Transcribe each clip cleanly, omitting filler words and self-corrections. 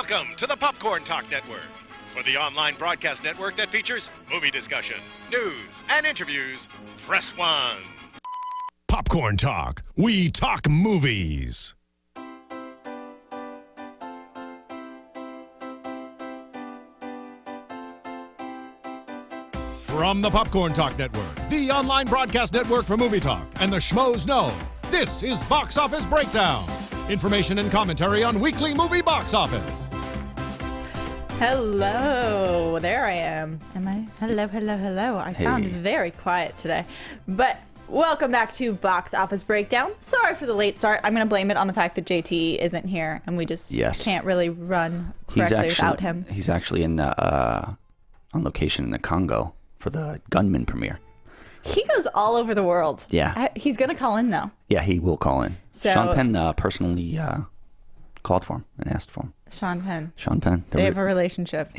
Welcome to the Popcorn Talk Network, for the online broadcast network that features movie discussion, news, and interviews. Press 1. Popcorn Talk. We talk movies. From the Popcorn Talk Network, the online broadcast network for movie talk, and the Schmoes know, this is Box Office Breakdown. Information and commentary on weekly movie box office. Hello, there I am. Am I? Hello. I sound very quiet today. But welcome back to Box Office Breakdown. Sorry for the late start. I'm going to blame it on the fact that JT isn't here, and we just can't really run correctly without him. He's actually on location in the Congo for the Gunman premiere. He goes all over the world. Yeah. He's going to call in, though. Yeah, he will call in. So, Sean Penn personally called for him and asked for him. Sean Penn. They have a relationship.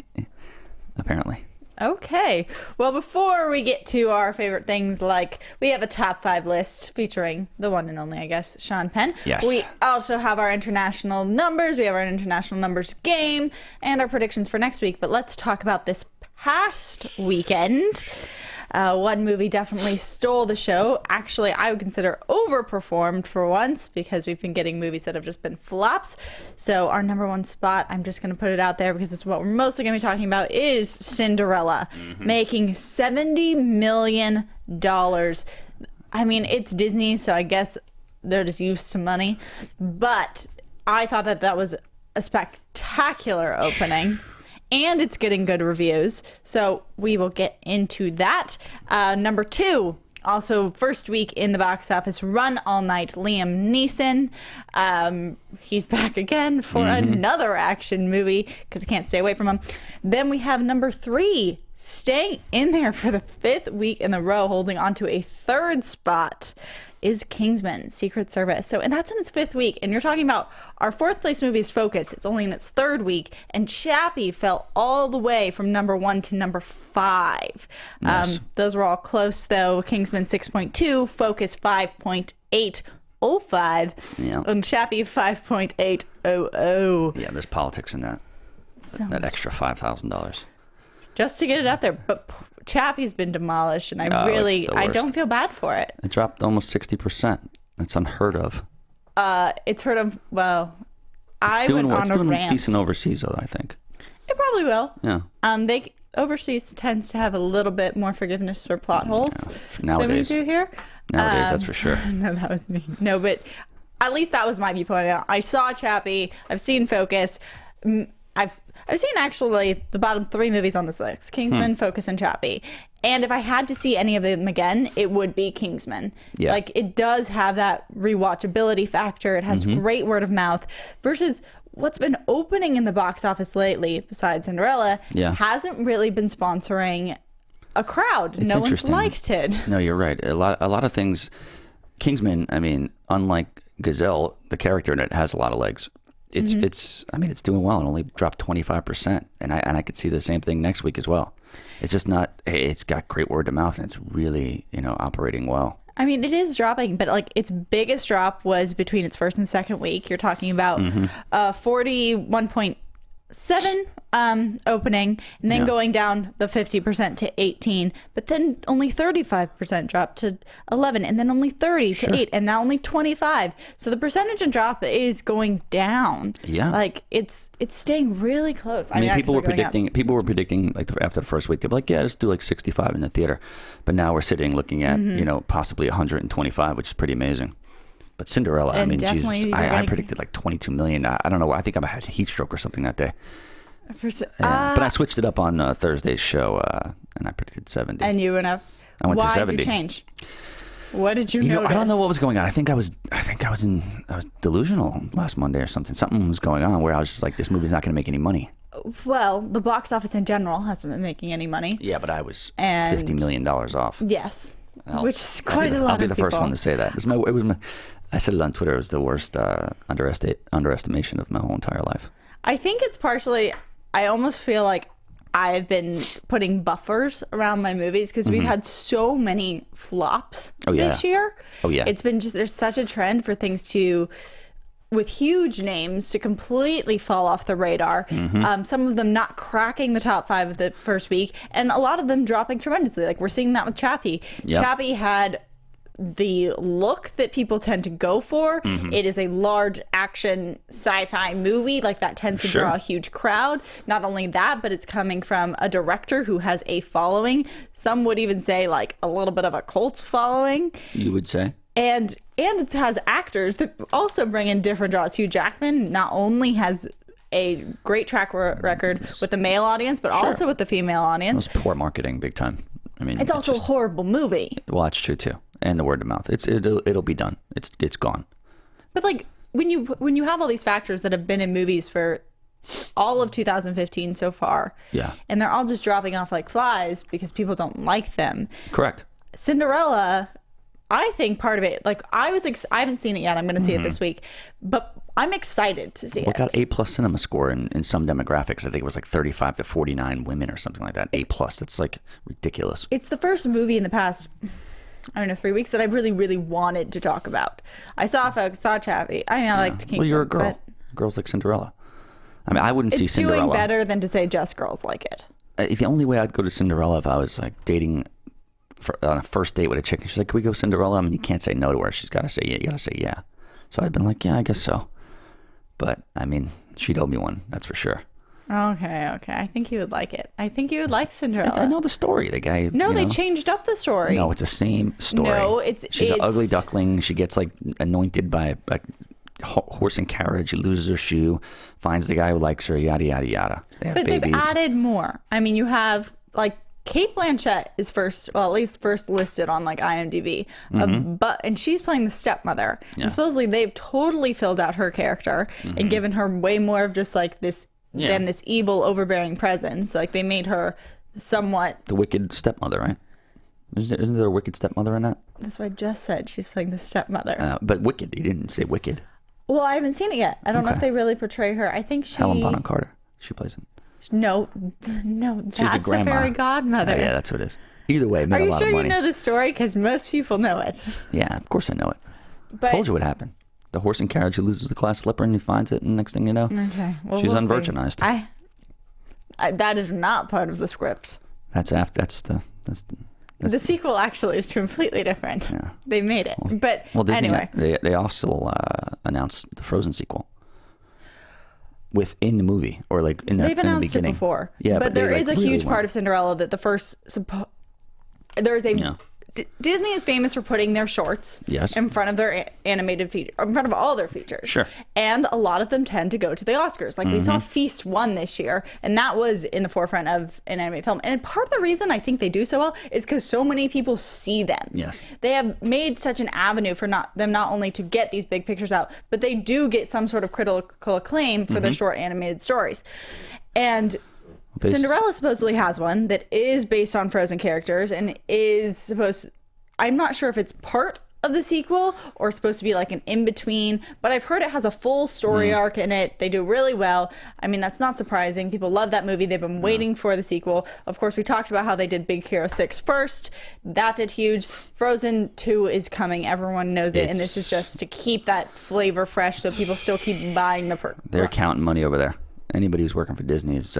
Apparently. Okay. Well, before we get to our favorite things, like we have a top 5 list featuring the one and only, I guess, Sean Penn. Yes. We also have our international numbers. We have our international numbers game and our predictions for next week. But let's talk about this past weekend. One movie definitely stole the show. Actually, I would consider overperformed for once because we've been getting movies that have just been flops. So our number one spot, I'm just going to put it out there because it's what we're mostly going to be talking about, is Cinderella, making $70 million. I mean, it's Disney, so I guess they're just used to money. But I thought that was a spectacular opening. And it's getting good reviews, so we will get into that. Number 2, also first week in the box office, Run All Night, Liam Neeson. He's back again for another action movie because I can't stay away from him. Then we have number 3, staying in there for the 5th week in a row, holding on to a 3rd spot, is Kingsman: Secret Service. So, and that's in its 5th week. And you're talking about our 4th place movie is Focus. It's only in its 3rd week. And Chappie fell all the way from number 1 to number 5. Yes. Those were all close, though. Kingsman 6.2, Focus 5.805, and Chappie 5.800. Yeah, there's politics in that. That extra $5,000. Just to get it out there. But Chappie's been demolished, and I don't feel bad for it. It dropped almost 60%. That's unheard of. It's heard of, well, it's doing decent overseas, though, I think. It probably will. Yeah. Overseas tends to have a little bit more forgiveness for plot holes than we do here. Nowadays, that's for sure. No, that was me. No, but at least that was my viewpoint. I saw Chappie. I've seen Focus. I've seen actually the bottom 3 movies on this list: Kingsman, Focus, and Chappie. And if I had to see any of them again, it would be Kingsman. Yeah. Like, it does have that rewatchability factor. It has great word of mouth versus what's been opening in the box office lately, besides Cinderella, hasn't really been sponsoring a crowd. It's no one's liked it. No, you're right. A lot of things. Kingsman, I mean, unlike Gazelle, the character in it has a lot of legs. It's doing well. It only dropped 25%, and I could see the same thing next week as well. It's just not. It's got great word of mouth, and it's really operating well. I mean, it is dropping, but like its biggest drop was between its 1st and 2nd week. You're talking about 41.7 opening, and then going down the 50% to 18, but then only 35% dropped to 11, and then only 30 to 8, and now only 25. So the percentage in drop is going down. Yeah, like it's staying really close. I mean, people were predicting like after the first week, they'd be like, yeah, just do like 65 in the theater, but now we're sitting looking at possibly 125, which is pretty amazing. But Cinderella, I mean, Jesus, I predicted like 22 million. I don't know. I think I had a heat stroke or something that day. But I switched it up on Thursday's show, and I predicted 70. And you went up. I went to 70. Why did you change? What did you notice? I don't know what was going on. I think I was delusional last Monday or something. Something was going on where I was just like, this movie's not going to make any money. Well, the box office in general hasn't been making any money. Yeah, but I was $50 million off. Yes, which is quite a lot. I'll be the first one to say that. I said it on Twitter. It was the worst underestimation of my whole entire life. I think it's partially. I almost feel like I've been putting buffers around my movies because we've had so many flops this year. Oh yeah. It's been just, there's such a trend for things to with huge names to completely fall off the radar. Some of them not cracking the top 5 of the first week, and a lot of them dropping tremendously. Like we're seeing that with Chappie. Yep. Chappie had the look that people tend to go for. It is a large action sci-fi movie, like that tends to draw a huge crowd. Not only that, but it's coming from a director who has a following. Some would even say like a little bit of a cult following. You would say? And it has actors that also bring in different draws. Hugh Jackman not only has a great track record with the male audience, but also with the female audience. It was poor marketing, big time. I mean, it's also a horrible movie. Well, that's true too, and the word of mouth. It'll be done. It's gone. But like when you have all these factors that have been in movies for all of 2015 so far, and they're all just dropping off like flies because people don't like them. Correct. Cinderella. I think part of it, like I haven't seen it yet. I'm going to see it this week, but I'm excited to see it. It got A+ cinema score in some demographics. I think it was like 35 to 49 women or something like that. A+. That's like ridiculous. It's the first movie in the past, 3 weeks that I really, really wanted to talk about. I saw Chappie. I liked Kingsman. Well, you're a girl. Girls like Cinderella. I mean, I wouldn't see Cinderella. It's doing better than to say just girls like it. The only way I'd go to Cinderella if I was like dating on a first date with a chick, and she's like, "Can we go Cinderella?" I mean, you can't say no to her. She's got to say yeah. You got to say yeah. So I'd been like, "Yeah, I guess so." But I mean, she'd owe me one. That's for sure. Okay. I think you would like it. I think you would like Cinderella. I know the story. The guy. No, they changed up the story. No, it's the same story. No, she's an ugly duckling. She gets like anointed by a horse and carriage. She loses her shoe, finds the guy who likes her. Yada yada yada. They have babies. They've added more. I mean, you have like. Kate Blanchett is first listed on like IMDb, and she's playing the stepmother. Yeah. And supposedly they've totally filled out her character and given her way more of just like this than this evil, overbearing presence. Like they made her somewhat the wicked stepmother, right? Isn't there a wicked stepmother in that? That's what I just said. She's playing the stepmother. But wicked. You didn't say wicked. Well, I haven't seen it yet. I don't know if they really portray her. I think Helen Bonham Carter. She plays it. No, that's the fairy godmother. Yeah, that's what it is. Either way, it made Are a you lot sure of money. You know the story? Because most people know it. Yeah, of course I know it. But told you what happened. The horse and carriage who loses the glass slipper and he finds it, and next thing you know, she's unvirginized. That is not part of the script. The sequel actually is completely different. Yeah. They made it. Disney, anyway. They also announced the Frozen sequel. Within the movie, or like in the beginning. They've announced it before. Yeah, but there is a huge part of Cinderella that the first. Disney is famous for putting their shorts in front of their animated feature, in front of all their features. Sure. And a lot of them tend to go to the Oscars. Like we saw Feast 1 this year, and that was in the forefront of an animated film. And part of the reason I think they do so well is because so many people see them. Yes. They have made such an avenue for them not only to get these big pictures out, but they do get some sort of critical acclaim for their short animated stories. And Cinderella supposedly has one that is based on Frozen characters and is I'm not sure if it's part of the sequel or supposed to be like an in-between, but I've heard it has a full story arc in it. They do really well. I mean, that's not surprising. People love that movie. They've been waiting for the sequel. Of course, we talked about how they did Big Hero 6 first. That did huge. Frozen 2 is coming. Everyone knows it, and this is just to keep that flavor fresh so people still keep buying the They're counting money over there. Anybody who's working for Disney is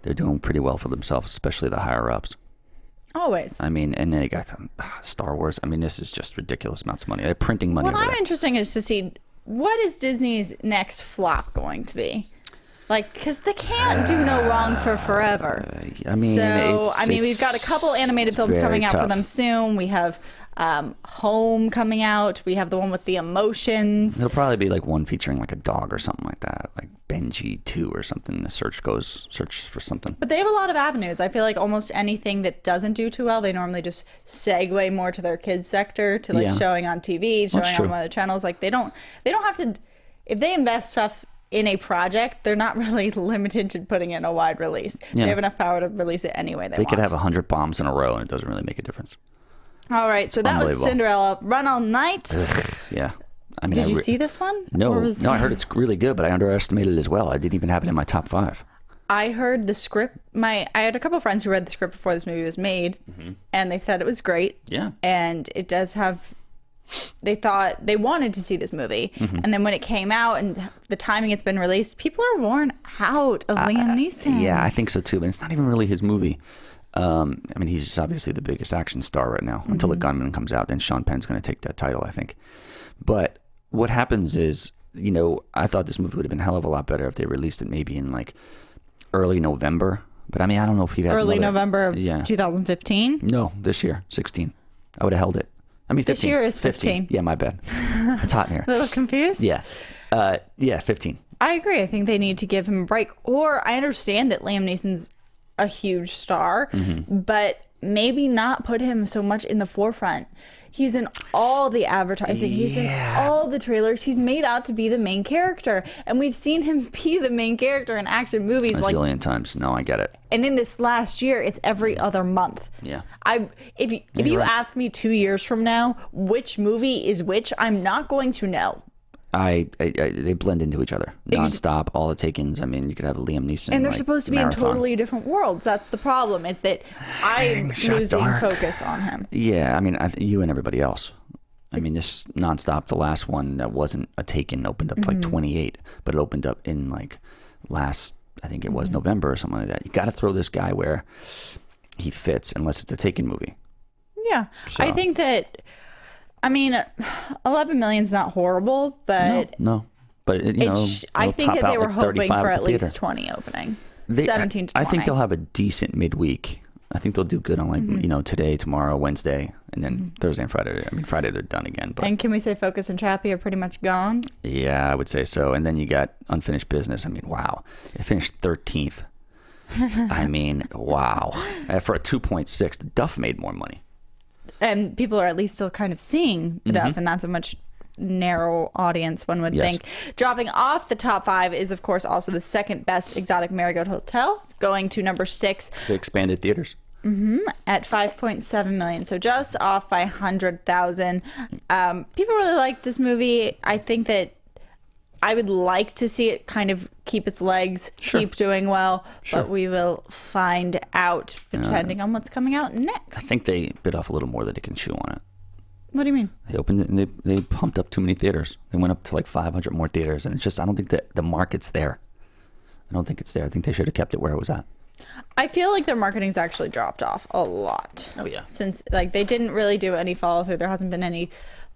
they're doing pretty well for themselves, especially the higher ups. Always. I mean, and then you got Star Wars. I mean, this is just ridiculous amounts of money. They're printing money. What I'm interested is to see what is Disney's next flop going to be. Like, because they can't do no wrong for forever. I mean, we've got a couple animated films coming out for them soon. We have Home coming out. We have the one with the emotions. It'll probably be like one featuring like a dog or something like that, like Benji 2 or something. The search for something. But they have a lot of avenues. I feel like almost anything that doesn't do too well, they normally just segue more to their kids sector, to like showing on TV, showing on other channels. Like they don't have to. If they invest stuff in a project, they're not really limited to putting it in a wide release. They have enough power to release it any way they want. They could have 100 bombs in a row and it doesn't really make a difference. All right, so that was Cinderella. Run All Night. Yeah. I mean, did you see this one? No, I heard it's really good, but I underestimated it as well. I didn't even have it in my top 5. I heard the script. I had a couple of friends who read the script before this movie was made, and they said it was great. Yeah. And it does have they thought they wanted to see this movie. And then when it came out and the timing it's been released, people are worn out of Liam Neeson. Yeah, I think so too. But it's not even really his movie. I mean, he's obviously the biggest action star right now until The Gunman comes out. Then Sean Penn's going to take that title, I think. But what happens is, I thought this movie would have been a hell of a lot better if they released it maybe in like early November. But I mean, I don't know if he has early November of 2015. No, this year, 16. I would have held it. I mean, 15. This year is 15. Yeah, my bad. It's hot in here. A little confused? Yeah. 15. I agree. I think they need to give him a break. Or I understand that Liam Neeson's a huge star, but maybe not put him so much in the forefront. He's in all the advertising. He's in all the trailers. He's made out to be the main character. And we've seen him be the main character in action movies a zillion times. No, I get it. And in this last year, it's every other month. Yeah. If you ask me 2 years from now, which movie is which, I'm not going to know. They blend into each other nonstop. All the take-ins. I mean, you could have Liam Neeson, and they're supposed to be marathon. in totally different worlds. That's the problem. Is that I'm losing focus on him. Yeah, I mean, you and everybody else. I mean, just nonstop. The last one that wasn't a take-in opened up to like 28, but it opened up in like last, I think it was November or something like that. You got to throw this guy where he fits, unless it's a take-in movie. Yeah, so. I think that. I mean, 11 million's not horrible, but no. But I think that they were hoping for at least 20 opening. 17 to 20. I think they'll have a decent midweek. I think they'll do good on like today, tomorrow, Wednesday, and then Thursday and Friday. I mean, Friday they're done again. But and can we say Focus and Chappie are pretty much gone? Yeah, I would say so. And then you got Unfinished Business. I mean, wow, it finished 13th. I mean, wow. For a 2.6, the Duff made more money. And people are at least still kind of seeing the Duff, and that's a much narrow audience, one would think. Dropping off the top 5 is, of course, also the second best Exotic Marigold Hotel, going to number 6. So expanded theaters. At 5.7 million, so just off by 100,000. People really like this movie. I think that I would like to see it kind of keep its legs, keep doing well, but we will find out depending on what's coming out next. I think they bit off a little more than they can chew on it. What do you mean? They opened it and they pumped up too many theaters. They went up to like 500 more theaters, and it's just, I don't think that the market's there. I don't think it's there. I think they should have kept it where it was at. I feel like their marketing's actually dropped off a lot. Oh yeah. Since they didn't really do any follow through. There hasn't been any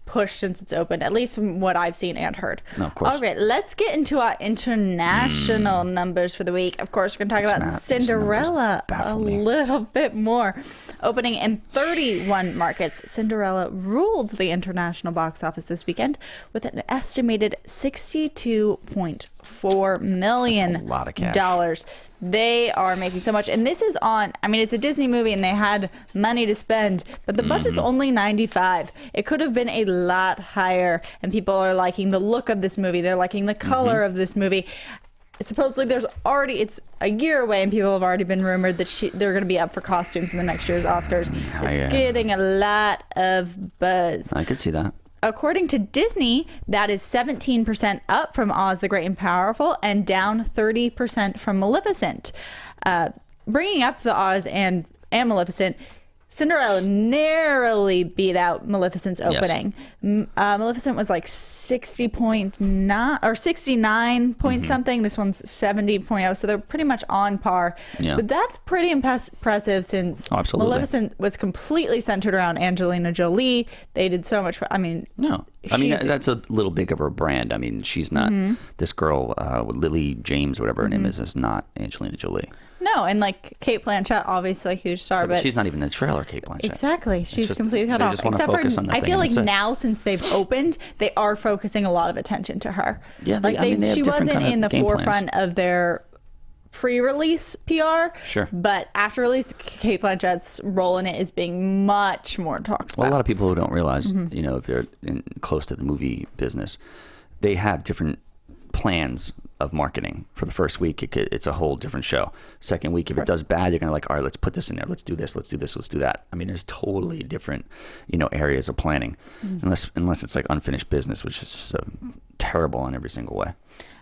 push since it's opened, at least from what I've seen and heard. No, of course. All right, let's get into our international numbers for the week. Of course, we're going to talk about Cinderella a little bit more. Opening in 31 markets, Cinderella ruled the international box office this weekend with an estimated $62.4 million. That's a lot of cash. They are making so much, and this is on, I mean, it's a Disney movie and they had money to spend, but the budget's only 95. It could have been a lot higher, and people are liking the look of this movie. They're liking the color of this movie. Supposedly it's a year away, and people have already been rumored that they're going to be up for costumes in the next year's Oscars. It's getting a lot of buzz. I could see that. According to Disney, that is 17% up from Oz the Great and Powerful and down 30% from Maleficent. Bringing up the Oz and Maleficent, Cinderella narrowly beat out Maleficent's opening. Yes. Maleficent was like 60.9 or 69 point something. This one's 70.0, so they're pretty much on par. Yeah. But that's pretty impressive since Maleficent was completely centered around Angelina Jolie. They did so much. That's a little big of her brand. I mean, she's not this girl, Lily James, whatever her name is not Angelina Jolie. No, and like Kate Blanchett, obviously a huge star, but she's not even in the trailer. Kate Blanchett, exactly. She's completely cut off. Except for, I feel like now since they've opened, they are focusing a lot of attention to her. Yeah, she wasn't in the forefront of their pre-release PR. Sure, but after release, Kate Blanchett's role in it is being much more talked about. Well, a lot of people who don't realize, if they're close to the movie business, they have different plans of marketing. For the first week, it's a whole different show. Second week, if it does bad, you're gonna all right, let's put this in there, let's do this, let's do this, let's do that. I mean, there's totally different areas of planning, unless it's like Unfinished Business, which is so terrible in every single way.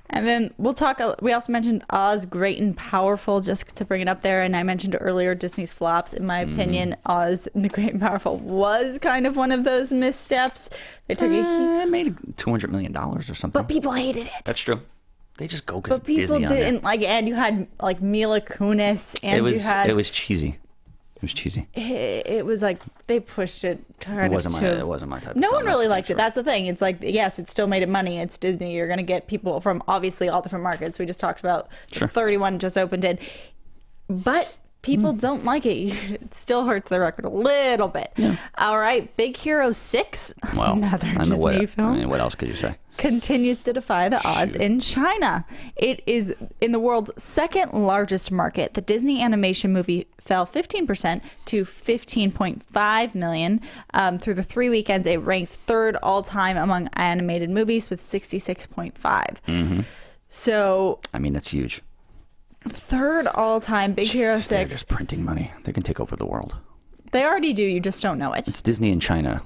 And then we'll talk. We also mentioned Oz, Great and Powerful, just to bring it up there. And I mentioned earlier Disney's flops. In my opinion, Oz and the Great and Powerful was kind of one of those missteps. They took it made $200 million or something. But people hated it. That's true. They just go because Disney. But people didn't like it. And you had like Mila Kunis, and it was cheesy. It was cheesy. It was like they pushed it. It wasn't my type. No one really liked it. That's the thing. It's like, yes, it still made it money. It's Disney. You're going to get people from obviously all different markets. We just talked about 31 just opened in, but people don't like it. It still hurts the record a little bit. Yeah. All right, Big Hero 6. Well, another Disney film. I mean, what else could you say? Continues to defy the odds in China. It is in the world's second largest market. The Disney animation movie fell 15% to 15.5 million. Through the 3 weekends, it ranks third all-time among animated movies with 66.5. Mm-hmm. So, I mean, that's huge. Third all-time, Big Hero 6. They're just printing money. They can take over the world. They already do. You just don't know it. It's Disney in China.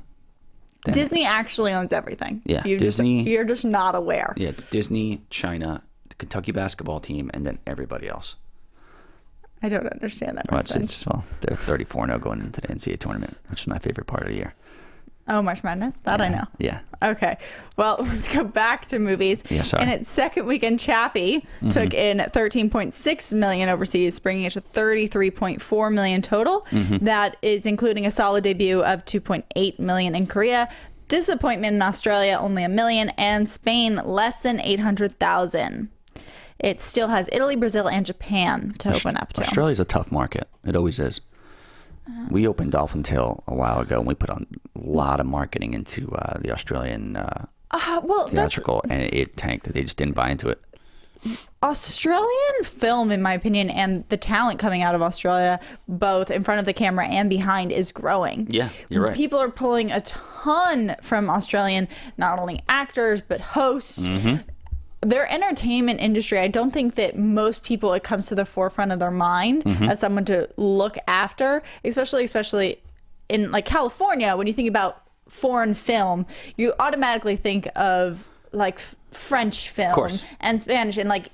Disney actually owns everything. Yeah, you're just not aware. Yeah, it's Disney, China, the Kentucky basketball team, and then everybody else. I don't understand that reference. They're 34-0 going into the NCAA tournament, which is my favorite part of the year. Oh, March Madness? That I know. Yeah. Okay. Well, let's go back to movies. Yeah, sorry. In its second weekend, Chappie took in $13.6 million overseas, bringing it to $33.4 million total. Mm-hmm. That is including a solid debut of $2.8 million in Korea. Disappointment in Australia, only $1 million, and Spain, less than $800,000. It still has Italy, Brazil, and Japan to open up to. Australia's a tough market. It always is. We opened Dolphin Tale a while ago, and we put on a lot of marketing into the Australian theatrical, and it tanked. They just didn't buy into it. Australian film, in my opinion, and the talent coming out of Australia, both in front of the camera and behind, is growing. Yeah, you're right. People are pulling a ton from Australian, not only actors, but hosts. Mm-hmm. Their entertainment industry, I don't think that most people, it comes to the forefront of their mind as someone to look after, especially in like California. When you think about foreign film, you automatically think of like French film and Spanish, and like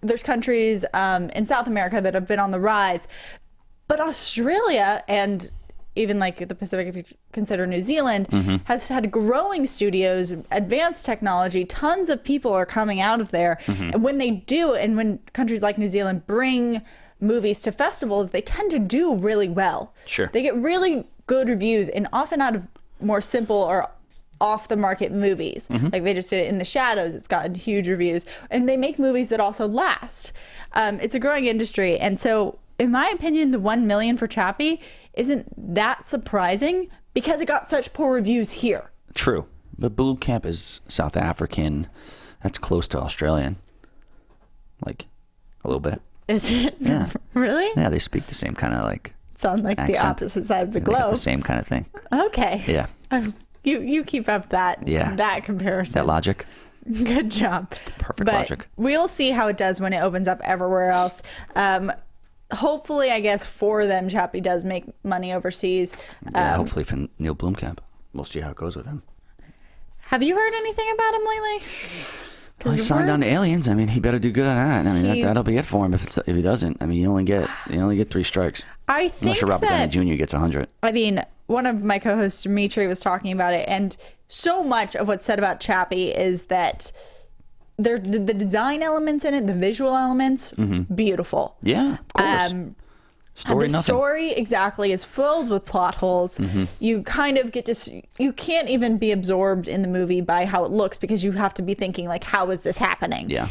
there's countries in South America that have been on the rise. But Australia, and even like the Pacific, if you consider New Zealand, has had growing studios, advanced technology. Tons of people are coming out of there. And when they do, and when countries like New Zealand bring movies to festivals, they tend to do really well. Sure. They get really good reviews, and often out of more simple or off the market movies. Like they just did it in The Shadows. It's gotten huge reviews. And they make movies that also last. It's a growing industry. And so, in my opinion, the $1 million for Chappie isn't that surprising because it got such poor reviews here. True. But Blue Camp is South African. That's close to Australian. Like, a little bit. Is it? Yeah. Really? Yeah, they speak the same kind of like sound like accent. The opposite side of the They globe. got the same kind of thing. Okay. Yeah. You keep up that comparison. That logic. Good job. It's perfect logic. We'll see how it does when it opens up everywhere else. Hopefully, I guess, for them, Chappie does make money overseas. Yeah, hopefully for Neil Blomkamp. We'll see how it goes with him. Have you heard anything about him lately? Well, he signed on to Aliens. I mean, he better do good on that. I mean, that'll be it for him if he doesn't. I mean, you only get 3 strikes. I think unless you're Robert Downey Jr. gets 100. I mean, one of my co-hosts, Dimitri, was talking about it, and so much of what's said about Chappie is that the design elements in it, the visual elements, beautiful. Yeah, of course. Story exactly is filled with plot holes. You kind of get to, you can't even be absorbed in the movie by how it looks because you have to be thinking like, how is this happening? Yeah.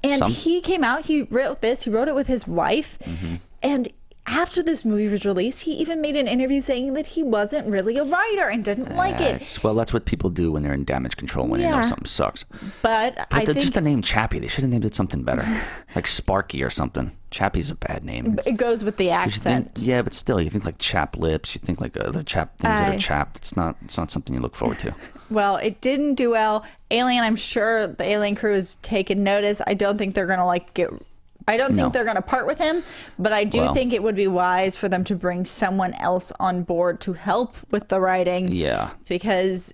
And he came out, he wrote it with his wife, and after this movie was released, he even made an interview saying that he wasn't really a writer and didn't like it. Well, that's what people do when they're in damage control, when they know something sucks. But I think just the name Chappie, they should have named it something better, like Sparky or something. Chappie's a bad name. It goes with the accent. Yeah, but still, you think like chap lips, you think like other things that are chapped. It's not something you look forward to. Well, it didn't do well. Alien, I'm sure the Alien crew has taken notice. I don't think they're gonna think they're going to part with him, but I do think it would be wise for them to bring someone else on board to help with the writing. Yeah. Because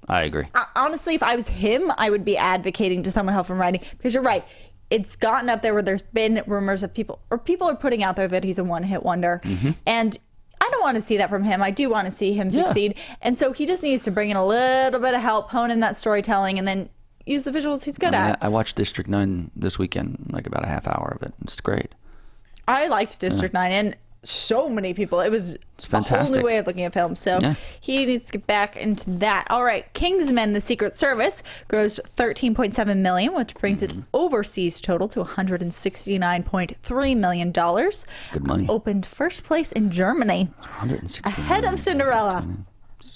I agree. Honestly, if I was him, I would be advocating to someone help him writing, because you're right. It's gotten up there where there's been rumors of people are putting out there that he's a one-hit wonder. And I don't want to see that from him. I do want to see him succeed. And so he just needs to bring in a little bit of help, hone in that storytelling, and then use the visuals he's good at. I watched District 9 this weekend, like about a half hour of it. It's great. I liked District 9, and so many people. It's fantastic. A whole new way of looking at films. So he needs to get back into that. All right, Kingsman: The Secret Service grossed $13.7 million, which brings its overseas total to $169.3 million. That's good money. Opened first place in Germany, 160 ahead of Cinderella.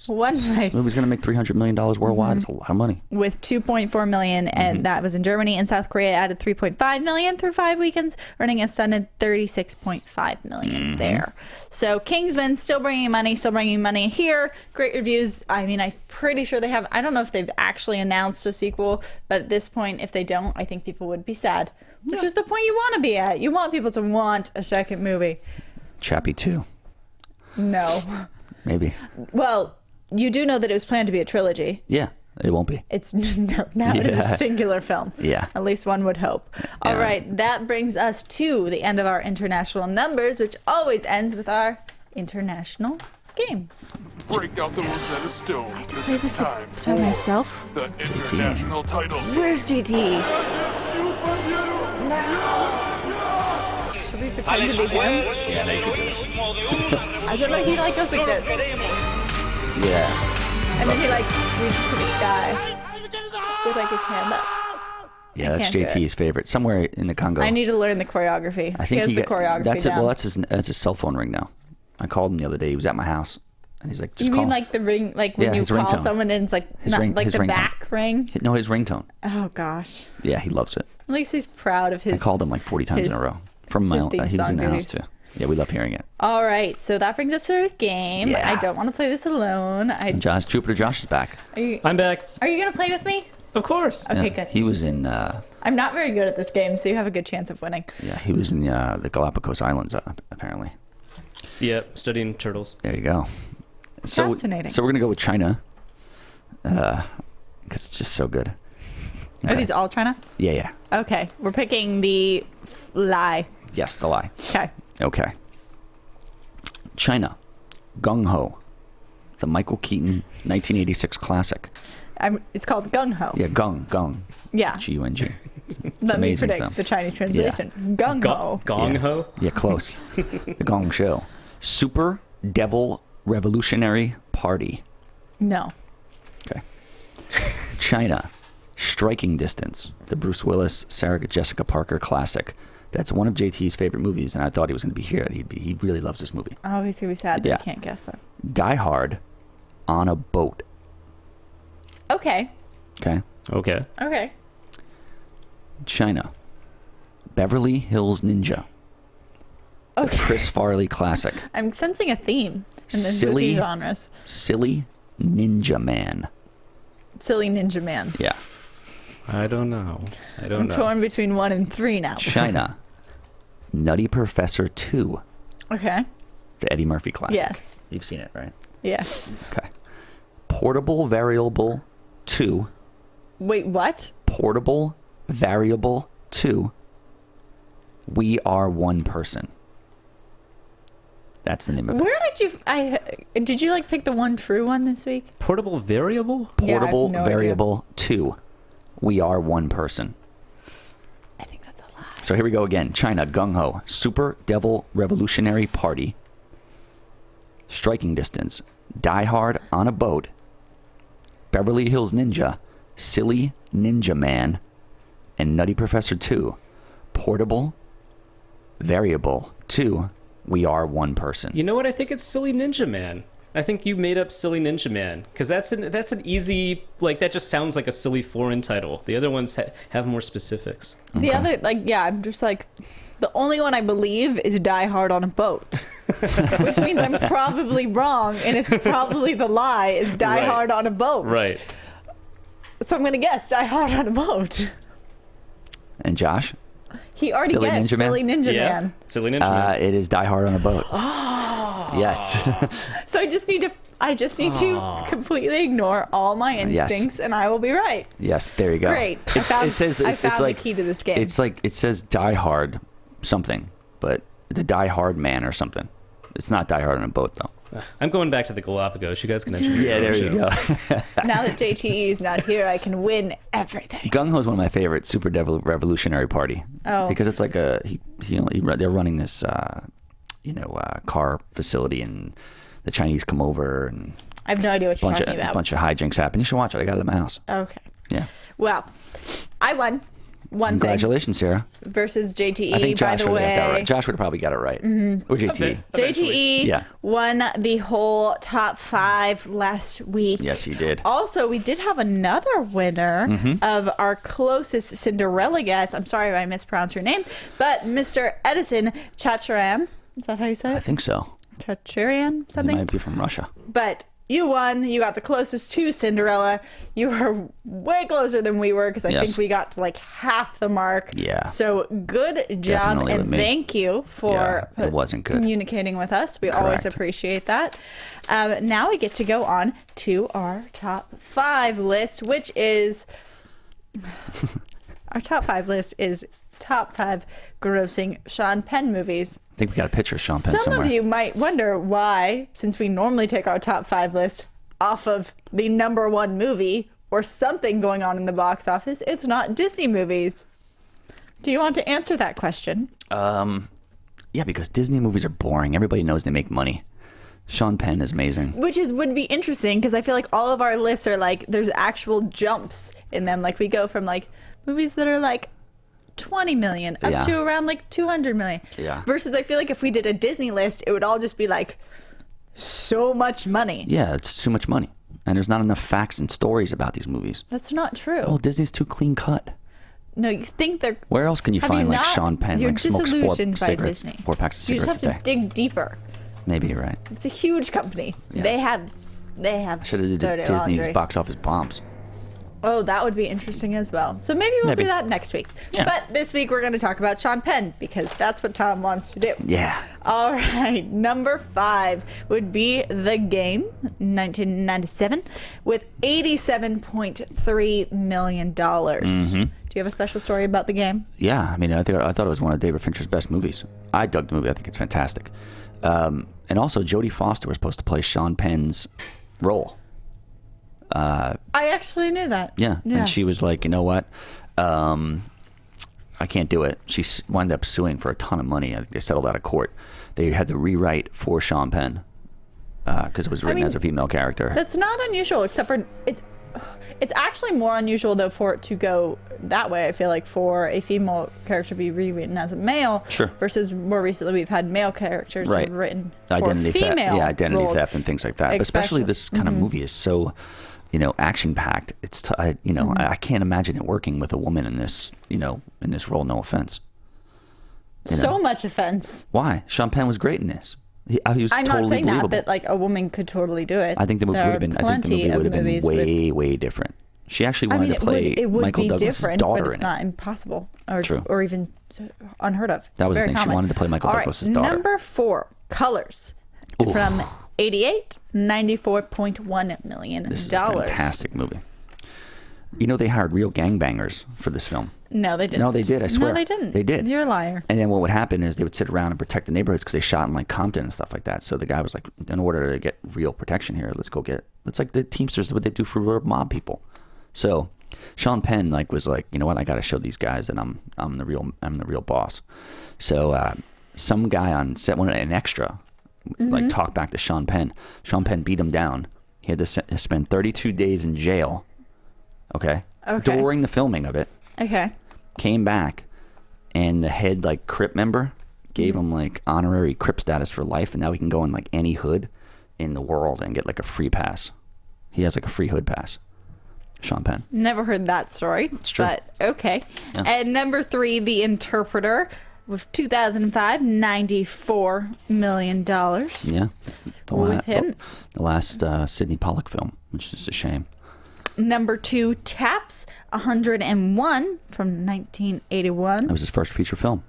One place. Movie's going to make $300 million worldwide. It's a lot of money. With $2.4 million, and that was in Germany. And South Korea added $3.5 million through 5 weekends, earning a stunning $36.5 million there. So Kingsman still bringing money here. Great reviews. I mean, I'm pretty sure they have. I don't know if they've actually announced a sequel, but at this point, if they don't, I think people would be sad. Which is the point you want to be at. You want people to want a second movie. Chappie 2. No. Maybe. Well, you do know that it was planned to be a trilogy. Yeah, it won't be. It's now it is a singular film. Yeah. At least one would hope. All right, that brings us to the end of our international numbers, which always ends with our international game. Break out the Rosetta Stone. I have to play this by myself. The international title. Where's GT? No. Should we pretend to be him? Yeah, they could do it. I don't know. He goes like this. Yeah. And then he reaches to the sky with his hand up. Yeah, that's JT's favorite. Somewhere in the Congo. I need to learn the choreography. I think he has the choreography that's down. it. Well, that's his cell phone ring now. I called him the other day. He was at my house, and he's like, "Just you call." mean like the ring, like when you his call ringtone. someone and it's like His not ring- like his the ringtone. back ring? No, his ringtone. Oh gosh. Yeah, he loves it. At least he's proud of his. I called him like 40 times in a row. From my own, he was in the house too. Yeah, we love hearing it. All right, so that brings us to a game. Yeah. I don't want to play this alone. Jupiter Josh is back. I'm back. Are you gonna play with me? Of course. Okay, Yeah, good. He was in. I'm not very good at this game, so you have a good chance of winning. Yeah, he was in the Galapagos Islands apparently. Yep, studying turtles. There you go. So, Fascinating. So we're gonna go with China, because it's just so good. Are these all China? Yeah. Okay, we're picking the lie. Yes, the lie. Okay. China, Gung Ho, the Michael Keaton 1986 classic. It's called Gung Ho. Yeah, Gung. Yeah. G-U-N-G. Let me amazing predict film. the Chinese translation. Gung Ho. Gong Ho? Yeah, close. The Gong Show. Super Devil Revolutionary Party. No. Okay. China, Striking Distance, the Bruce Willis, Sarah Jessica Parker classic. That's one of JT's favorite movies, and I thought he was going to be here. He really loves this movie. Oh, he's going to be sad that Yeah. he can't guess that. Die Hard on a Boat. Okay. Okay. China, Beverly Hills Ninja. The Okay. Chris Farley classic. I'm sensing a theme in this Silly- movie genres. Silly Ninja Man. Silly Ninja Man. Yeah. I don't know. I'm torn between 1 and 3 now. China, Nutty Professor 2. Okay. The Eddie Murphy classic. Yes. You've seen it, right? Yes. Okay. Portable Variable 2. Wait, what? Portable Variable 2. We Are One Person. That's the name of it. Where did you pick the one true one this week? Portable variable? Yeah, I have Portable no idea. Variable 2. We Are One Person. I think that's a lie. So here we go again. China, Gung Ho, Super Devil Revolutionary Party, Striking Distance, Die Hard on a Boat, Beverly Hills Ninja, Silly Ninja Man, and Nutty Professor 2. Portable Variable 2. We Are One Person. You know what? I think it's Silly Ninja Man. I think you made up Silly Ninja Man because that's an easy, that just sounds like a silly foreign title. The other ones have more specifics. The other, I'm just the only one I believe is Die Hard on a Boat, which means I'm probably wrong, and it's probably the lie is Die Right. Hard on a Boat. Right. So I'm going to guess Die Hard on a Boat. And Josh? He already Silly guessed Ninja Man? Silly Ninja Yeah. Man. Silly Ninja Man. It is Die Hard on a Boat. Oh. Yes. So I just need to I just need to completely ignore all my instincts, and I will be right. Yes, there you go. Great. I found the key to this game. It's like, it says Die Hard something, but the Die Hard Man or something. It's not Die Hard on a boat, though. I'm going back to the Galapagos. You guys can introduce Yeah, there you go. Now that JTE is not here, I can win everything. Gung Ho is one of my favorite Super Devil Revolutionary Party. Oh. Because it's like they're running this, car facility, and the Chinese come over, and I have no idea what you're talking about. A bunch of hijinks happen. You should watch it. I got it in my house. Okay. Yeah. Well, I won. Congratulations, Sarah. Versus JTE, I think Josh by the would way. have got that right. Josh would have probably got it right. Mm-hmm. Or JTE. JTE won the whole top 5 last week. Yes, he did. Also, we did have another winner of our closest Cinderella guest. I'm sorry if I mispronounced your name, but Mr. Edison Chacharan. Is that how you say it? I think so. Chacharan, something? He might be from Russia. But you won. You got the closest to Cinderella. You were way closer than we were because I think we got to like half the mark. Yeah. So good job, Definitely and thank you for it wasn't good. communicating with us. We always appreciate that. Now we get to go on to our top 5 list, which is our top 5 list is top 5 grossing Sean Penn movies. I think we got a picture of Sean Penn somewhere. Some of you might wonder why, since we normally take our top 5 list off of the number 1 movie or something going on in the box office, it's not Disney movies. Do you want to answer that question? Yeah, because Disney movies are boring. Everybody knows they make money. Sean Penn is amazing. Which would be interesting because I feel like all of our lists are like, there's actual jumps in them. Like we go from like movies that are like 20 million up to around like 200 million. Yeah. Versus I feel like if we did a Disney list, it would all just be like so much money. Yeah, it's too much money. And there's not enough facts and stories about these movies. That's not true. Oh, Disney's too clean cut. No, you think they're... Where else can you find like Sean Penn you're like smokes 4 cigarettes, Disney. 4 packs of cigarettes a day? You just have to dig deeper. Maybe you're right. It's a huge company. Yeah. They have Should have did Disney's laundry. box office bombs. Oh, that would be interesting as well. So maybe we'll do that next week. Yeah. But this week we're going to talk about Sean Penn because that's what Tom wants to do. Yeah. All right. Number 5 would be The Game, 1997, with $87.3 million. Mm-hmm. Do you have a special story about The Game? Yeah. I mean, I thought it was one of David Fincher's best movies. I dug the movie. I think it's fantastic. And also, Jodie Foster was supposed to play Sean Penn's role. I actually knew that. Yeah. And she was like, you know what? I can't do it. She wound up suing for a ton of money. They settled out of court. They had to rewrite for Sean Penn because it was written as a female character. That's not unusual, except for it's actually more unusual though for it to go that way. I feel like for a female character to be rewritten as a male, sure. Versus more recently we've had male characters written identity for female identity roles. Theft and things like that. But especially this kind of movie is so, action packed. It's I can't imagine it working with a woman in this in this role. No offense. So much offense. Why? Sean Penn was great in this. He was I'm totally not saying believable. that, but like a woman could totally do it. I think the movie would have been. I think the movie would have been way different. She actually wanted to play Michael Douglas's daughter but it's not impossible or even unheard of. That was the thing. She wanted to play Michael Douglas's daughter. Number 4, Colors. Ooh. From 88, $94.1 million. This is a fantastic movie. They hired real gangbangers for this film. No, they didn't. No, they did. I swear. No, they didn't. They did. You're a liar. And then what would happen is they would sit around and protect the neighborhoods because they shot in like Compton and stuff like that. So the guy was like, in order to get real protection here, it's like the Teamsters, what they do for mob people. So Sean Penn was like, you know what, I got to show these guys that I'm the real boss. So some guy on set, an extra, talked back to Sean Penn. Sean Penn beat him down. He had to spend 32 days in jail. Okay. During the filming of it. Okay. Came back, and the head Crip member gave him honorary Crip status for life, and now he can go in any hood in the world and get a free pass. He has a free hood pass. Sean Penn. Never heard that story. It's true. But okay. Yeah. And number 3, The Interpreter, with 2005, $94 million. Yeah. With him. The last Sidney Pollack film, which is a shame. Number 2, Taps, 101 from 1981. That was his first feature film.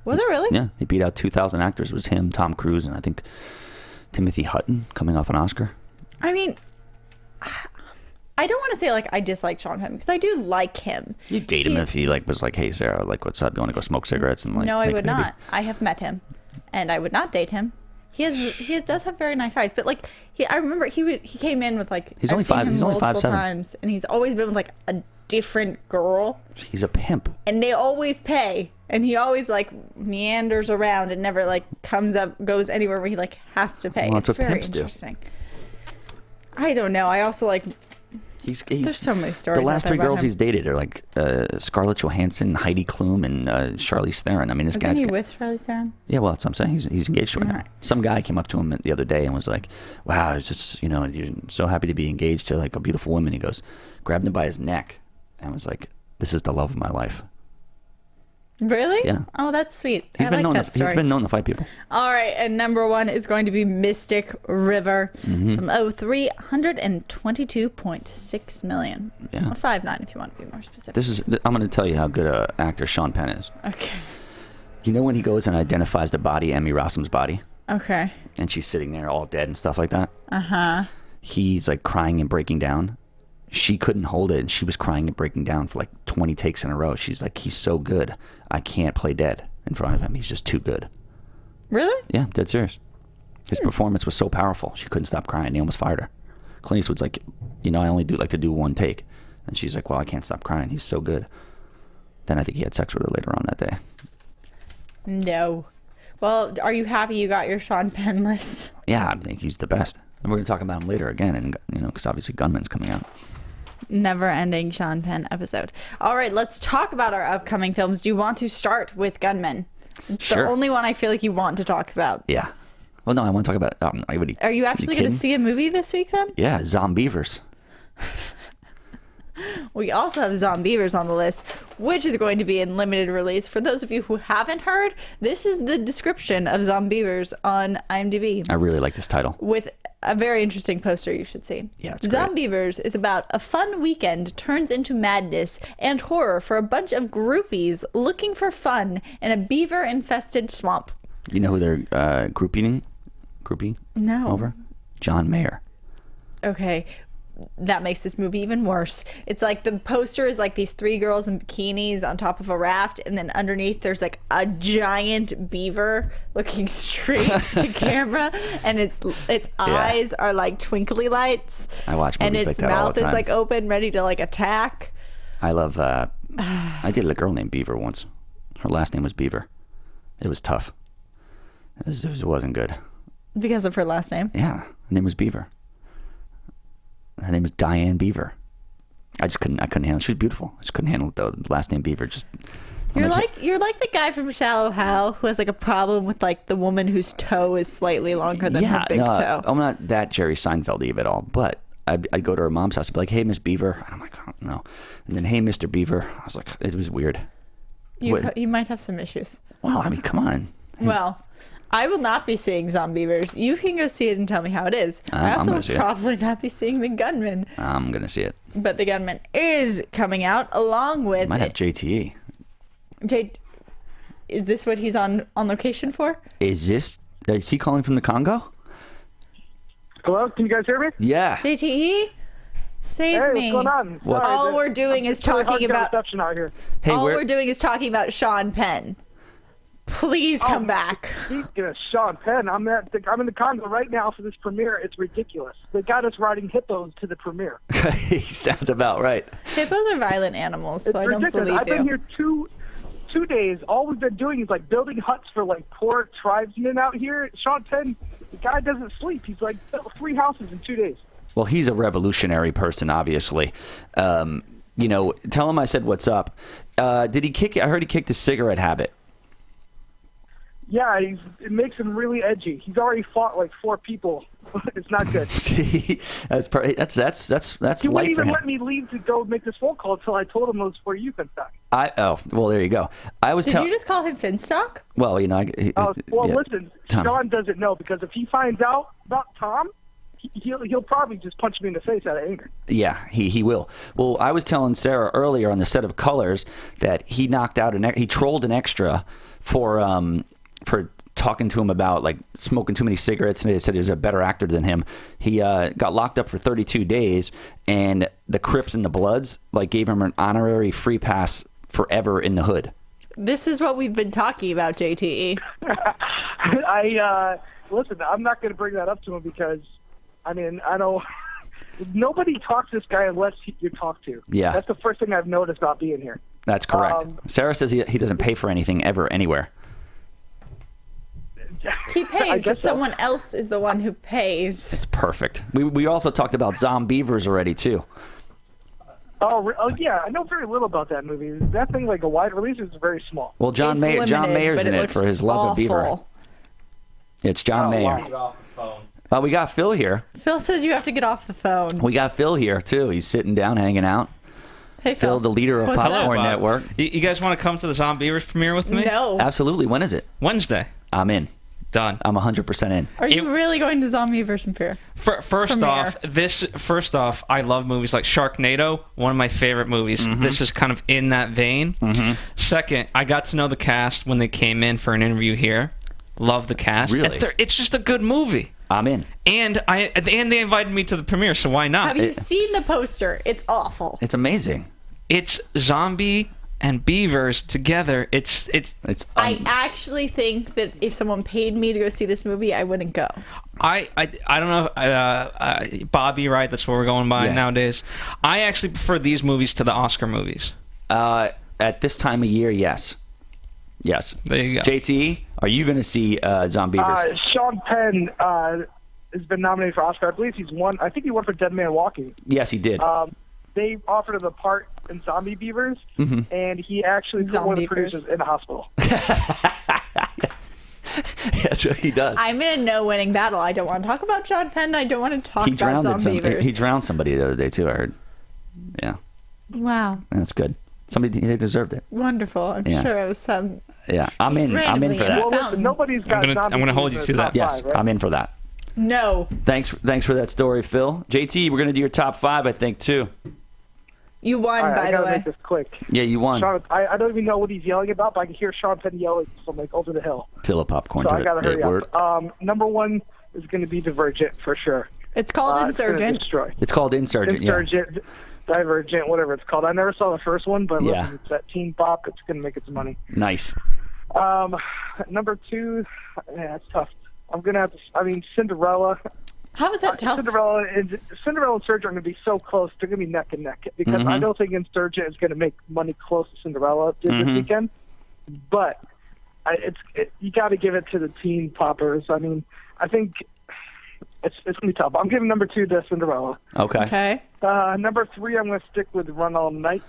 Was it really? Yeah. He beat out 2,000 actors. It was him, Tom Cruise, and I think Timothy Hutton coming off an Oscar. I mean, I don't want to say like I dislike Sean Penn because I do like him. You'd date him if he like was like, hey Sarah, like what's up? You want to go smoke cigarettes and like? No, I would not. I have met him, and I would not date him. He does have very nice eyes, but like I remember he came in with like he's only 5'7" times, and he's always been with like a different girl. He's a pimp, and they always pay, and he always like meanders around and never like goes anywhere where he like has to pay. Well, that's it's what very pimps interesting. I don't know. I also like. There's so many stories. The last three girls him. he's dated are like Scarlett Johansson, Heidi Klum, and Charlize Theron. I mean, this guy's. Isn't he with Charlize Theron? Yeah, well, that's what I'm saying. He's engaged to her now. Right. Some guy came up to him the other day and was like, "Wow, it's just you're so happy to be engaged to like a beautiful woman." He goes, grabbed him by his neck, and was like, "This is the love of my life." Really? Yeah. Oh, that's sweet. He's been known to fight people. All right, and number 1 is going to be Mystic River from 03, $122.6 million. Yeah. Or 5.9 if you want to be more specific. I'm going to tell you how good an actor Sean Penn is. Okay. You know when he goes and identifies the body, Emmy Rossum's body? Okay. And she's sitting there all dead and stuff like that? Uh-huh. He's like crying and breaking down. She couldn't hold it, and she was crying and breaking down for like 20 takes in a row. She's like, he's so good. I can't play dead in front of him. He's just too good. Really? Yeah, dead serious. His performance was so powerful. She couldn't stop crying. They almost fired her. Clint Eastwood's like, I only like to do one take. And she's like, well, I can't stop crying. He's so good. Then I think he had sex with her later on that day. No. Well, are you happy you got your Sean Penn list? Yeah, I think he's the best. And we're going to talk about him later again, and because obviously Gunman's coming out. Never-ending Sean Penn episode. All right, let's talk about our upcoming films. Do you want to start with Gunman? It's sure. The only one I feel like you want to talk about. Yeah. Well, no, I want to talk about... Are you actually going to see a movie this week, then? Yeah, Zombievers. We also have Zombievers on the list, which is going to be in limited release. For those of you who haven't heard, this is the description of Zombievers on IMDb. I really like this title. With a very interesting poster you should see. Yeah, it's Zombievers is about a fun weekend turns into madness and horror for a bunch of groupies looking for fun in a beaver-infested swamp. You know who they're grouping No. over? John Mayer. Okay. That makes this movie even worse. It's like the poster is like these 3 girls in bikinis on top of a raft, and then underneath there's like a giant beaver looking straight to camera, and its eyes are like twinkly lights. I watch movies like that all the time. And its mouth is like open, ready to like attack. I love. I dated a girl named Beaver once. Her last name was Beaver. It was tough. It wasn't good. Because of her last name? Yeah, her name was Beaver. Her name is Diane Beaver. I couldn't handle it. She was beautiful. I just couldn't handle it though. The last name Beaver just... You're like the guy from Shallow Hal who has like a problem with like the woman whose toe is slightly longer than her big toe. I'm not that Jerry Seinfeld-y at all, but I'd go to her mom's house and be like, hey, Miss Beaver. And I'm like, oh, no. And then, hey, Mr. Beaver. I was like, it was weird. You might have some issues. Well, I mean, come on. Well... I will not be seeing Zombievers. You can go see it and tell me how it is. I also will probably not be seeing The Gunman. I'm going to see it. But The Gunman is coming out along with... Might have JTE. Is this what he's on location for? Is he calling from the Congo? Hello, can you guys hear me? Yeah. JTE? Save me. What's going on? All we're doing is talking about... reception out here. Hey, all we're doing is talking about Sean Penn. Please come back. Speaking of Sean Penn, I'm in the Congo right now for this premiere. It's ridiculous. They got us riding hippos to the premiere. He sounds about right. Hippos are violent animals, so I don't believe you. I've been here two days. All we've been doing is like building huts for like poor tribesmen out here. Sean Penn, the guy doesn't sleep. He's like built 3 houses in 2 days. Well, he's a revolutionary person, obviously. Tell him I said what's up. Did he kick? I heard he kicked his cigarette habit. Yeah, it makes him really edgy. He's already fought like 4 people. It's not good. See, that's he wouldn't even for him. let me leave to go make this phone call until I told him it was for you, Finstock. Well, there you go. Did you just call him Finstock? Well, listen, Tom. John doesn't know, because if he finds out about Tom, he'll probably just punch me in the face out of anger. Yeah, he will. Well, I was telling Sarah earlier on the set of Colors that he knocked out he trolled an extra for talking to him about like smoking too many cigarettes, and they said he was a better actor than him. He got locked up for 32 days, and the Crips and the Bloods like gave him an honorary free pass forever in the hood. This is what we've been talking about, JTE. Listen, I'm not going to bring that up to him because, I mean, I don't. Nobody talks to this guy unless you talk to. Yeah. That's the first thing I've noticed about being here. That's correct. Sarah says he doesn't pay for anything ever anywhere. He pays, just someone else is the one who pays. It's perfect. We also talked about Zombievers already, too. Oh, yeah, I know very little about that movie. Is that thing like a wide release? It's very small. Well, John Mayer's in it for his love of Beaver. It's John Mayer. Wow. We got Phil here. Phil says you have to get off the phone. We got Phil here, too. He's sitting down, hanging out. Hey, Phil, the leader of Popcorn Network. You guys want to come to the Zombievers premiere with me? No. Absolutely. When is it? Wednesday. I'm in. Done. I'm 100% in. Are you really going to Zombieverse premiere? First off, I love movies like Sharknado, one of my favorite movies. Mm-hmm. This is kind of in that vein. Mm-hmm. Second, I got to know the cast when they came in for an interview here. Love the cast. Really? It's just a good movie. I'm in. And they invited me to the premiere, so why not? Have you seen the poster? It's awful. It's amazing. It's zombie and beavers together. It's. I actually think that if someone paid me to go see this movie, I wouldn't go. I don't know, Bobby, right? That's what we're going by nowadays. I actually prefer these movies to the Oscar movies. At this time of year, yes. Yes. There you go. JT, are you going to see Zombievers? Sean Penn has been nominated for Oscar. I believe he's won. I think he won for Dead Man Walking. Yes, he did. They offered him a part in Zombie Beavers, and he actually put one of the producers in the hospital. That's what he does. I'm in a no-winning battle. I don't want to talk about Sean Penn. I don't want to talk about Zombievers. He drowned somebody the other day, too, I heard. Yeah. Wow. That's good. They deserved it. Wonderful. I'm sure it was some... Yeah, I'm in for that. Well, listen, nobody's got I'm going to hold you to that. Yes, right? I'm in for that. No. Thanks for that story, Phil. JT, we're going to do your top 5, I think, too. You won, by the way. I gotta make this quick. Yeah, you won. Sean, I don't even know what he's yelling about, but I can hear Sean Penn yelling from like over the hill. Fill a popcorn. So I gotta hurry up. Number 1 is going to be Divergent for sure. It's called Insurgent. It's called Insurgent. Insurgent, Divergent, whatever it's called. I never saw the first one, but listen, it's that teen pop. It's going to make its money. Nice. Number 2, it's tough. I'm gonna have to. I mean, Cinderella. How is that tough? Cinderella and Insurgent are going to be so close. They're going to be neck and neck because I don't think Insurgent is going to make money close to Cinderella did this weekend. But you got to give it to the teen poppers. I mean, I think it's going to be tough. I'm giving number 2 to Cinderella. Okay. Number 3, I'm going to stick with Run All Night.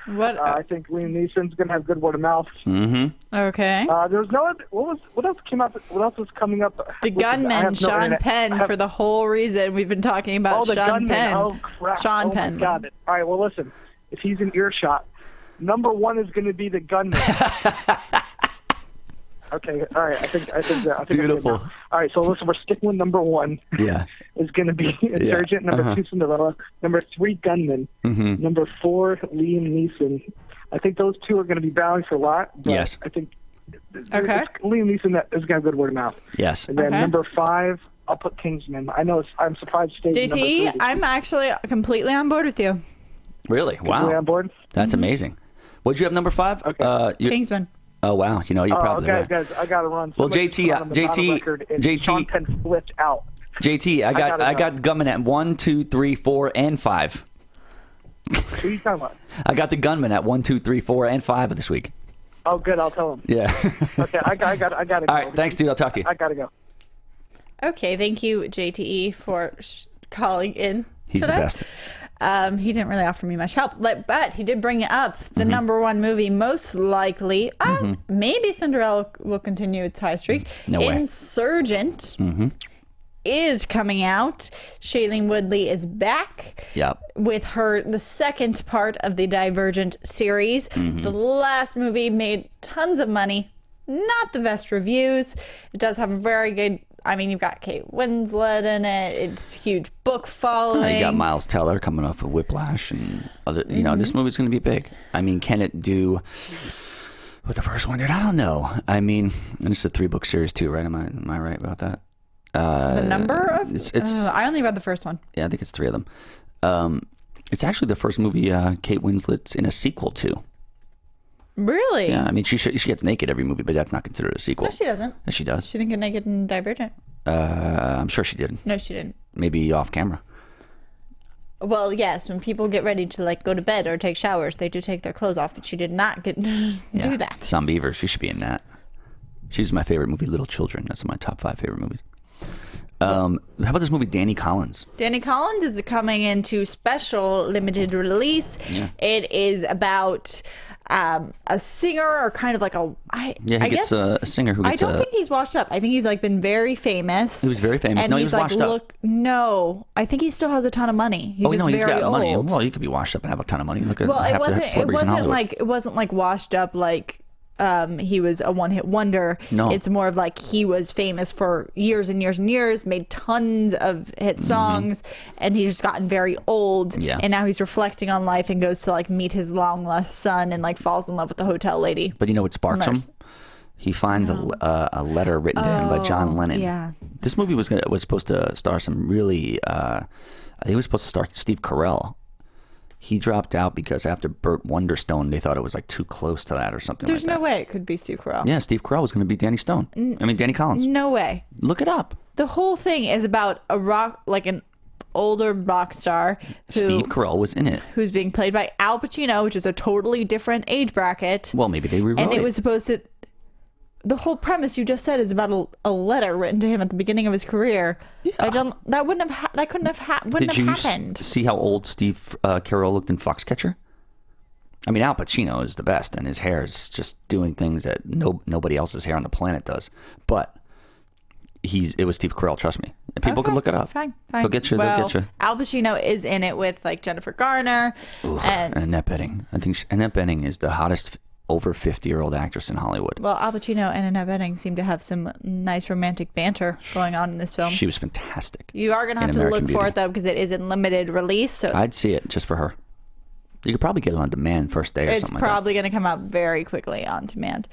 What? I think Liam Neeson's going to have good word of mouth. Mm-hmm. Okay. There's no. What else came up? What else is coming up? The gunman, Sean Penn, for the whole reason we've been talking about Sean Penn. Oh, crap. Sean Penn. My God. All right. Well, listen. If he's in earshot, number 1 is going to be the gunman. Okay. All right. I think Beautiful. All right. So listen, we're sticking with number 1. Yeah. Is going to be Insurgent. Number 2, Cinderella. Number 3, Gunman. Mm-hmm. Number 4, Liam Neeson. I think those 2 are going to be battling for a lot. But yes. I think Liam Neeson is going to have good word of mouth. Yes. And then number 5, I'll put Kingsman. I know I'm surprised. JT, I'm actually completely on board with you. Really? Wow. Completely on board. That's amazing. What'd you have number 5? Okay. Kingsman. Oh wow! You're probably right. Guys, I gotta run. Well, JT, Sean Penn flipped out. JT, I got Gunman at 1, 2, 3, 4, and 5. Who are you talking about? I got the Gunman at 1, 2, 3, 4, and 5 this week. Oh, good. I'll tell him. Yeah. Okay, I gotta go. All right, thanks, dude. I'll talk to you. I gotta go. Okay, thank you, JTE, for calling in. He's the best. He didn't really offer me much help, but he did bring up the number 1 movie, most likely. Maybe Cinderella will continue its high streak. No way. Insurgent is coming out. Shailene Woodley is back. Yep. With the second part of the Divergent series. The last movie made tons of money. Not the best reviews. It does have a very good. I mean, you've got Kate Winslet in it. It's a huge book following. You got Miles Teller coming off of Whiplash and other. You know, this movie's going to be big. I mean, can it do With the first one, dude, I don't know. I mean, and it's a 3-book series too, right? Am I right about that? The number of? It's I only read the first one. Yeah, I think it's 3 of them. It's actually the first movie Kate Winslet's in a sequel to. Really? Yeah, I mean, she gets naked every movie, but that's not considered a sequel. No, she doesn't. Yes, she does. She didn't get naked in Divergent. I'm sure she did. No, she didn't. Maybe off camera. Well, yes, when people get ready to like go to bed or take showers, they do take their clothes off, but she did not do that. Some Beaver, she should be in that. She's my favorite movie, Little Children. That's my top 5 favorite movies. How about this movie, Danny Collins? Danny Collins is coming into special limited release. Yeah. It is about a singer or kind of like I guess a singer who gets I don't think he's washed up. I think he's like been very famous. He was very famous. And no, he was washed up. No, I think he still has a ton of money. He's just he's very got old. money. Well, you could be washed up and have a ton of money. Look at it wasn't like washed up like he was a one-hit wonder. No. It's more of like he was famous for years and years and years, made tons of hit songs, and he's just gotten very old. Yeah. And now he's reflecting on life and goes to like meet his long lost son and like falls in love with the hotel lady. But you know what sparks him? He finds a letter written to him by John Lennon. Yeah. This movie was supposed to star some really. I think it was supposed to star Steve Carell. He dropped out because after Burt Wonderstone, they thought it was like too close to that or something. There's like that. no way it could be Steve Carell. Yeah, Steve Carell was going to be Danny Collins. No way. Look it up. The whole thing is about an older rock star Steve Carell was in it. Who's being played by Al Pacino, which is a totally different age bracket. Well, maybe they rewrote it. And it was supposed to... The whole premise you just said is about a letter written to him at the beginning of his career. Yeah. That couldn't have happened. Did you see how old Steve Carell looked in Foxcatcher? I mean, Al Pacino is the best, and his hair is just doing things that nobody else's hair on the planet does. But it was Steve Carell, trust me. People can look it up. Fine. They'll get you. Al Pacino is in it with like Jennifer Garner. And Annette Bening. I think Annette Bening is the hottest over 50-year-old actress in Hollywood. Well, Al Pacino and Annette Bening seem to have some nice romantic banter going on in this film. She was fantastic. You are going to have to look for it, though, because it is in limited release. So I'd see it just for her. You could probably get it on demand first day or something like that. It's probably going to come out very quickly on demand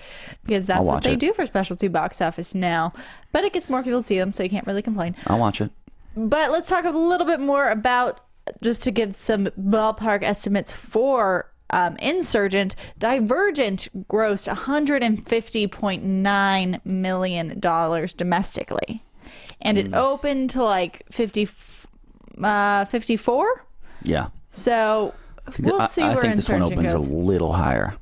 because that's what they do for specialty box office now. But it gets more people to see them, so you can't really complain. I'll watch it. But let's talk a little bit more about, just to give some ballpark estimates for Insurgent. Divergent grossed $150.9 million domestically, and it opened to like 54. Yeah. So we'll see where Insurgent goes. I think this one opens a little higher.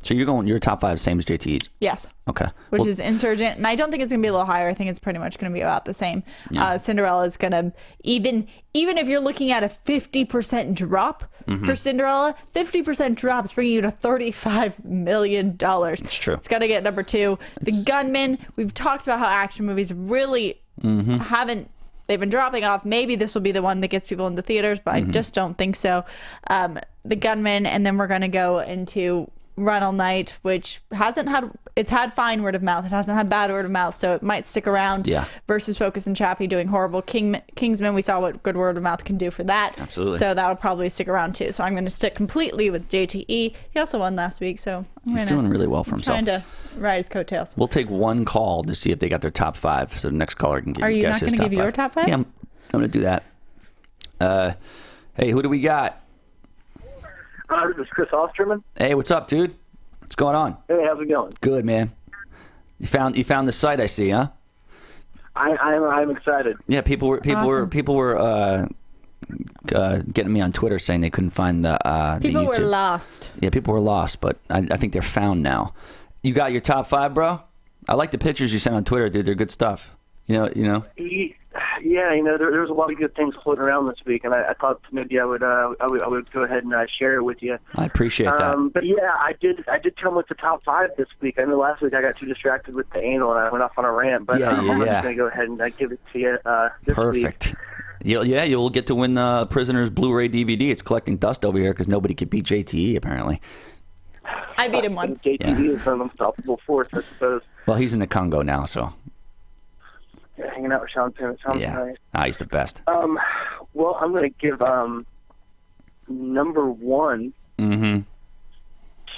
So your top 5 same as JT's? Yes. Okay. Which is Insurgent, and I don't think it's going to be a little higher. I think it's pretty much going to be about the same. Yeah. Cinderella is going to, even if you're looking at a 50% drop for Cinderella, 50% drop is bringing you to $35 million. It's true. It's got to get number 2. The Gunman, we've talked about how action movies really haven't, they've been dropping off. Maybe this will be the one that gets people into theaters, but I just don't think so. The Gunman, and then we're going to go into Run All Night, which it's had fine word of mouth. It hasn't had bad word of mouth, so it might stick around. Yeah. Versus Focus and Chappie doing horrible. Kingsman, we saw what good word of mouth can do for that. Absolutely. So that'll probably stick around too. So I'm going to stick completely with JTE. He also won last week, so he's doing really well for himself. Trying to ride his coattails. We'll take one call to see if they got their top 5, so the next caller can guess his top 5. Are you not going to give your top 5? Yeah, I'm going to do that. Hey, who do we got? This is Chris Osterman. Hey, what's up, dude? What's going on? Hey, how's it going? Good, man. You found the site, I see, huh? I'm excited. Yeah, people were getting me on Twitter saying they couldn't find the people YouTube. Were lost. Yeah, people were lost, but I think they're found now. You got your top 5, bro? I like the pictures you sent on Twitter, dude. They're good stuff. You know. Yeah, there's a lot of good things floating around this week, and I thought maybe I would go ahead and share it with you. I appreciate that. But yeah, I did come with the top 5 this week. I know last week I got too distracted with the anal and I went off on a rant, but I'm just going to go ahead and give it to you this Perfect. Week. You'll get to win Prisoner's Blu-ray DVD. It's collecting dust over here because nobody could beat JTE apparently. I beat him once. JTE is an unstoppable force, I suppose. Well, he's in the Congo now, so. Yeah, hanging out with Sean Penn. It sounds nice. He's the best. Well, I'm going to give number 1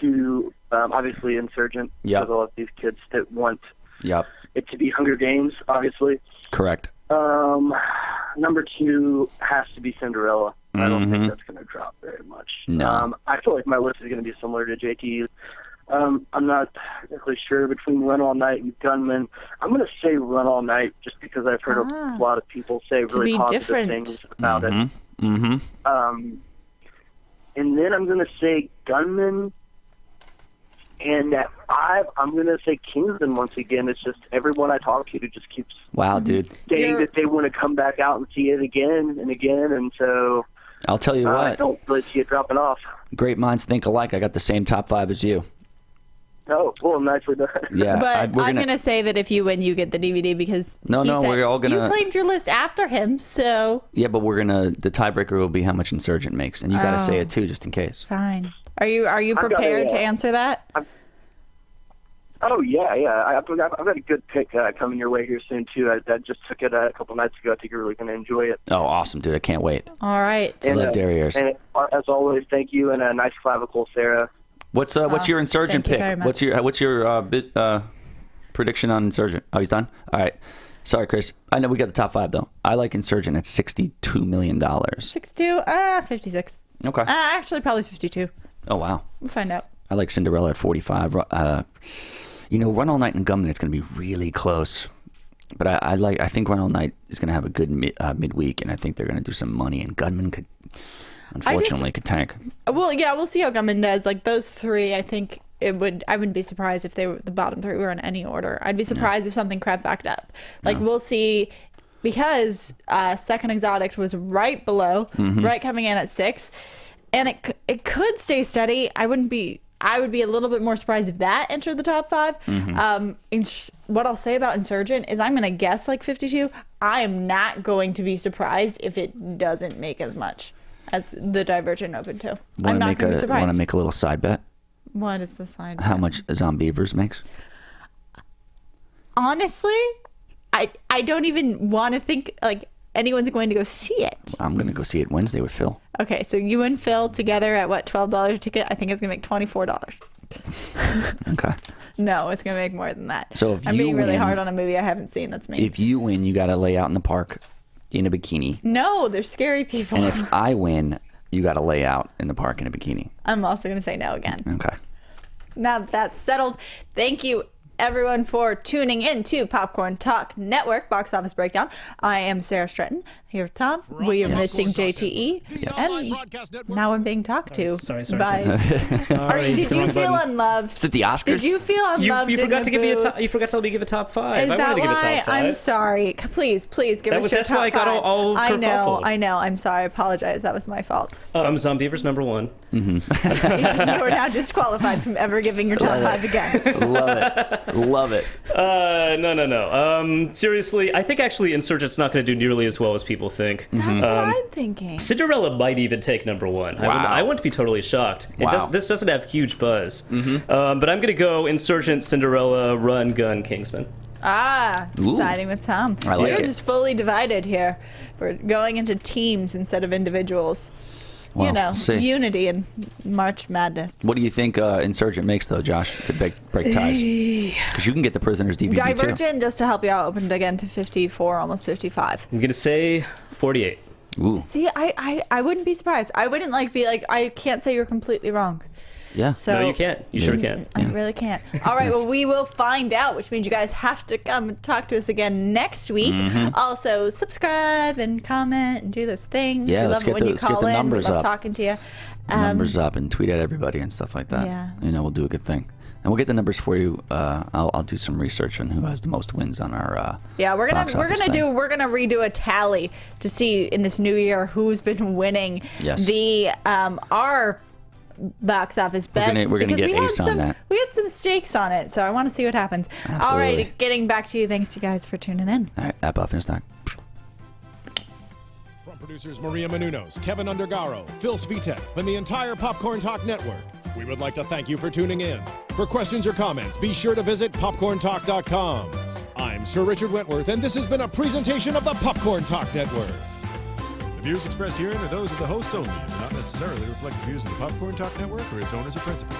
to Obviously, Insurgent. Yep. Because all of these kids that want Yep. it to be Hunger Games, obviously. Correct. Number 2 has to be Cinderella. I don't think that's going to drop very much. No. I feel like my list is going to be similar to JT's. I'm not exactly sure between Run All Night and Gunman. I'm going to say Run All Night just because I've heard a lot of people say really positive things about it. Mm-hmm. And then I'm going to say Gunman. And at 5, I'm going to say Kingsman once again. It's just everyone I talk to just keeps saying that they want to come back out and see it again and again. And so I'll tell you what. I don't really see it dropping off. Great minds think alike. I got the same top 5 as you. Oh, well, nicely done. Yeah, but I'm going to say that if you win, you get the DVD because we're all going to... You claimed your list after him, so... Yeah, but we're going to... The tiebreaker will be how much Insurgent makes. And you got to say it, too, just in case. Fine. Are you prepared to answer that? Oh, yeah. I've got a good pick coming your way here soon, too. I just took it a couple nights ago. I think you're really going to enjoy it. Oh, awesome, dude. I can't wait. All right. Love Derriers. And as always, thank you, and a nice clavicle, Sarah. What's your Insurgent pick? What's your prediction on Insurgent? Oh, he's done? All right. Sorry, Chris. I know we got the top 5, though. I like Insurgent at $62 million. 62? 56. Okay. Actually, probably 52. Oh, wow. We'll find out. I like Cinderella at 45. Run All Night and Gunman, it's going to be really close. But I think Run All Night is going to have a good midweek, and I think they're going to do some money, and Gunman could, unfortunately, could tank. Well, yeah, we'll see how Gunman does. Like, those 3, I think I wouldn't be surprised if the bottom 3 were in any order. I'd be surprised if something crept back up. Like, we'll see, because Second Exotic was right below, right coming in at 6, and it could stay steady. I would be a little bit more surprised if that entered the top 5. What I'll say about Insurgent is I'm going to guess like 52. I am not going to be surprised if it doesn't make as much as the Divergent opened to. I'm not going to be surprised. Want to make a little side bet? What is the side bet? How much Zombievers makes? Honestly, I don't even want to think like anyone's going to go see it. I'm going to go see it Wednesday with Phil. Okay, so you and Phil together at what, $12 a ticket? I think it's going to make $24. Okay. No, it's going to make more than that. So if I'm being really hard on a movie I haven't seen. That's me. If you win, you got to lay out in the park in a bikini. No, they're scary people. And if I win, you got to lay out in the park in a bikini. I'm also going to say no again. Okay. Now that's settled. Thank you, everyone, for tuning in to Popcorn Talk Network Box Office Breakdown. I am Sara Stretton, here with Tom. We are missing JTE. Yes. And now I'm being talked to. Sorry. Did you feel unloved? Is it the Oscars? Did you feel unloved? You forgot to give me you forgot to let me give a top 5. Is I wanted to give a top 5. I'm sorry. Please give us your top 5. That's why I got all kerfuffled. I know. I'm sorry. I apologize. That was my fault. Zombievers number 1. You are now disqualified from ever giving your top 5 again. Love it. No. Seriously, I think actually Insurgent's not going to do nearly as well as people think. That's what I'm thinking. Cinderella might even take number 1. Wow. I wouldn't be totally shocked. Wow. This doesn't have huge buzz. But I'm going to go Insurgent, Cinderella, Run, Gun, Kingsman. Siding with Tom. I like We're it. just fully divided here. We're going into teams instead of individuals. Well, unity and March Madness. What do you think Insurgent makes, though, Josh, to break ties? Because you can get the Prisoners DVD, Divergent, too. just to help you out, opened again to 54, almost 55. I'm going to say 48. Ooh. See, I wouldn't be surprised. I wouldn't be like, I can't say you're completely wrong. Yeah. So, no, you can't. You sure can. I really can't. All right, well, we will find out, which means you guys have to come and talk to us again next week. Also, subscribe and comment and do those things. Yeah, we let's love get it when you call in. numbers we love up. talking to you. Numbers up and tweet at everybody and stuff like that. Yeah. We'll do a good thing. And we'll get the numbers for you. I'll do some research on who has the most wins on our we're gonna redo a tally to see in this new year who's been winning our box office bets. We're gonna get ace on that. We had some stakes on it, so I want to see what happens. Absolutely. All right, getting back to you. Thanks to you guys for tuning in. All right, that buff is done. From producers Maria Menounos, Kevin Undergaro, Phil Svitek, and the entire Popcorn Talk Network, we would like to thank you for tuning in. For questions or comments, be sure to visit popcorntalk.com. I'm Sir Richard Wentworth, and this has been a presentation of the Popcorn Talk Network. The views expressed herein are those of the hosts only and do not necessarily reflect the views of the Popcorn Talk Network or its owners or principals.